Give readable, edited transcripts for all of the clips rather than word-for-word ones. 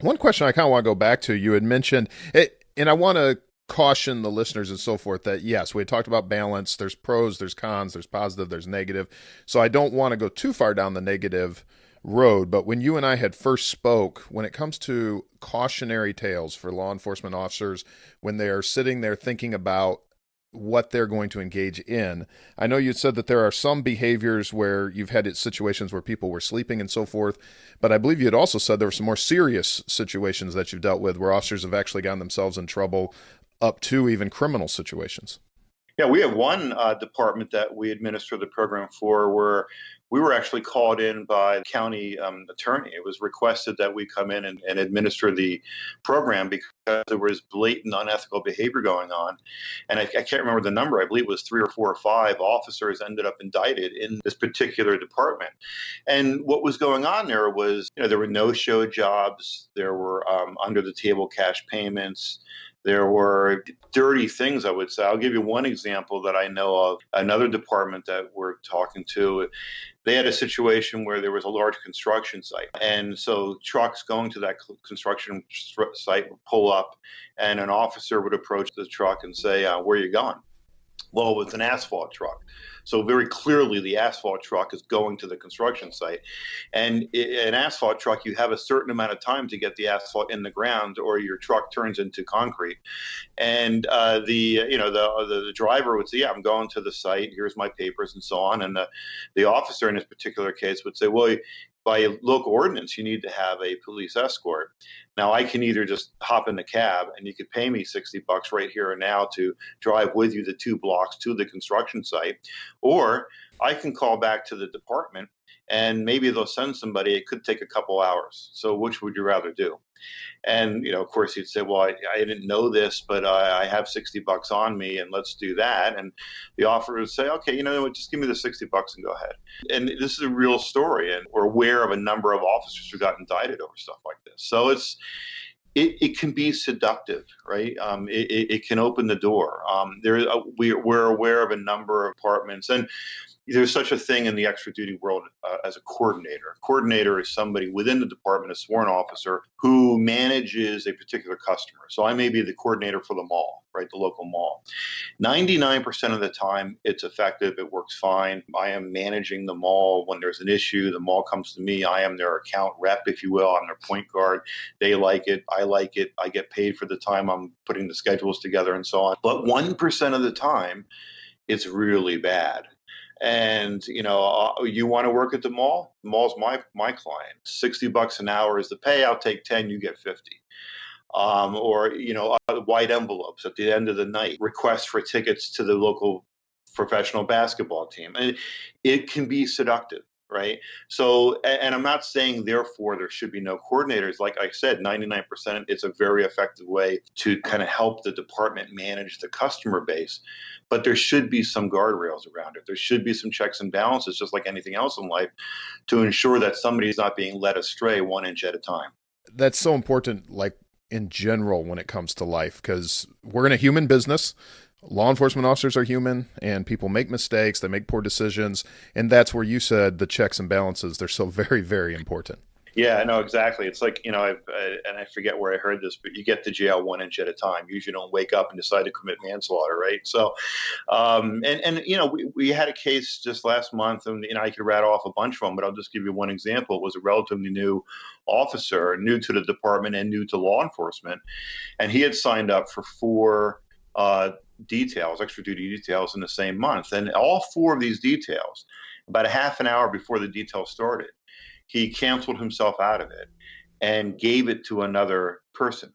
One question I kind of want to go back to, you had mentioned it, and I want to caution the listeners and so forth that yes, we had talked about balance. There's pros, there's cons, there's positive, there's negative. So I don't want to go too far down the negative road. But when you and I had first spoke, when it comes to cautionary tales for law enforcement officers, when they are sitting there thinking about what they're going to engage in. I know you said that there are some behaviors where you've had situations where people were sleeping and so forth, but I believe you had also said there were some more serious situations that you've dealt with where officers have actually gotten themselves in trouble up to even criminal situations. Yeah, we have one department that we administer the program for where we were actually called in by the county attorney. It was requested that we come in and administer the program because there was blatant unethical behavior going on. And I can't remember the number. I believe it was three or four or five officers ended up indicted in this particular department. And what was going on there was, there were no-show jobs. There were under-the-table cash payments. There were dirty things, I would say. I'll give you one example that I know of. Another department that we're talking to, they had a situation where there was a large construction site. And so trucks going to that construction site would pull up, and an officer would approach the truck and say, where are you going? Well, it was an asphalt truck. So very clearly, the asphalt truck is going to the construction site. And an asphalt truck, you have a certain amount of time to get the asphalt in the ground, or your truck turns into concrete. And the driver would say, "Yeah, I'm going to the site. Here's my papers and so on." And the officer in this particular case would say, "Well, by local ordinance, you need to have a police escort. Now, I can either just hop in the cab and you could pay me $60 right here and now to drive with you the 2 blocks to the construction site, or I can call back to the department and maybe they'll send somebody. It could take a couple hours. So which would you rather do?" And, of course, he'd say, "Well, I didn't know this, but I have $60 on me and let's do that." And the officer would say, "Okay, you know what, just give me the $60 and go ahead." And this is a real story. And we're aware of a number of officers who got indicted over stuff like this. So it can be seductive, right? It can open the door. We're aware of a number of departments, and there's such a thing in the extra duty world as a coordinator. A coordinator is somebody within the department, a sworn officer, who manages a particular customer. So I may be the coordinator for the mall, right, the local mall. 99% of the time, it's effective. It works fine. I am managing the mall. When there's an issue, the mall comes to me. I am their account rep, if you will. I'm their point guard. They like it. I like it. I get paid for the time I'm putting the schedules together and so on. But 1% of the time, it's really bad. And you want to work at the mall? The mall's my client. $60 an hour is the pay. I'll take 10. You get 50. Or white envelopes at the end of the night, requests for tickets to the local professional basketball team, and it can be seductive. Right. So, and I'm not saying therefore there should be no coordinators. Like I said, 99%, it's a very effective way to kind of help the department manage the customer base. But there should be some guardrails around it. There should be some checks and balances, just like anything else in life, to ensure that somebody's not being led astray 1 inch at a time. That's so important, like in general, when it comes to life, because we're in a human business. Law enforcement officers are human and people make mistakes, they make poor decisions. And that's where you said the checks and balances, they're so very, very important. Yeah, no, exactly. It's like, and I forget where I heard this, but you get to jail 1 inch at a time. You usually don't wake up and decide to commit manslaughter, right? So, we had a case just last month, and I could rattle off a bunch of them, but I'll just give you one example. It was a relatively new officer, new to the department and new to law enforcement, and he had signed up for four details, extra duty details in the same month, and all four of these details, about a half an hour before the detail started, he canceled himself out of it and gave it to another person.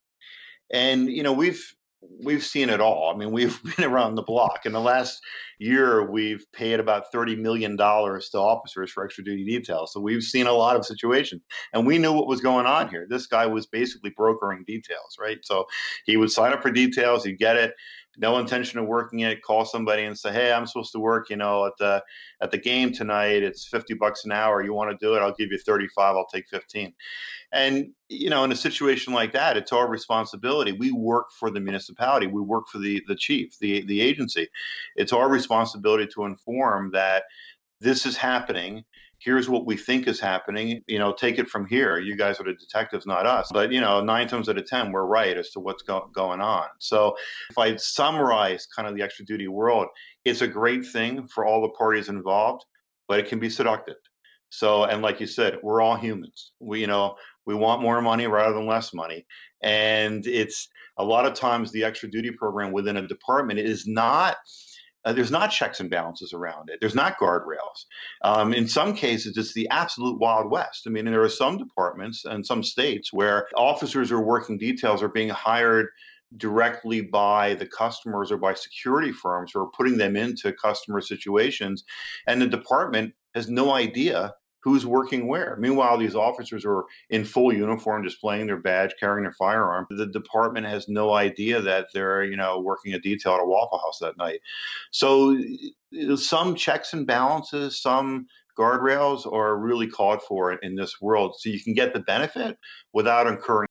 And we've seen it all. I mean, we've been around the block. In the last year, we've paid about $30 million to officers for extra duty details. So we've seen a lot of situations, and we knew what was going on here. This guy was basically brokering details, right? So he would sign up for details, he'd get it, no intention of working it, call somebody and say, "Hey, I'm supposed to work, at the game tonight. It's $50 an hour. You want to do it? I'll give you 35. I'll take 15." And, in a situation like that, it's our responsibility. We work for the municipality. We work for the chief, the agency. It's our responsibility to inform that this is happening. here's what we think is happening, take it from here. You guys are the detectives, not us. But, 9 times out of 10, we're right as to what's going on. So if I summarize kind of the extra duty world, it's a great thing for all the parties involved, but it can be seductive. So, and like you said, we're all humans. We want more money rather than less money. And it's a lot of times the extra duty program within a department is not, there's not checks and balances around it. There's not guardrails. In some cases, it's the absolute Wild West. I mean, there are some departments and some states where officers or working details are being hired directly by the customers or by security firms who are putting them into customer situations, and the department has no idea who's working where. Meanwhile, these officers are in full uniform, displaying their badge, carrying their firearm. The department has no idea that they're, working a detail at a Waffle House that night. So some checks and balances, some guardrails are really called for in this world, so you can get the benefit without incurring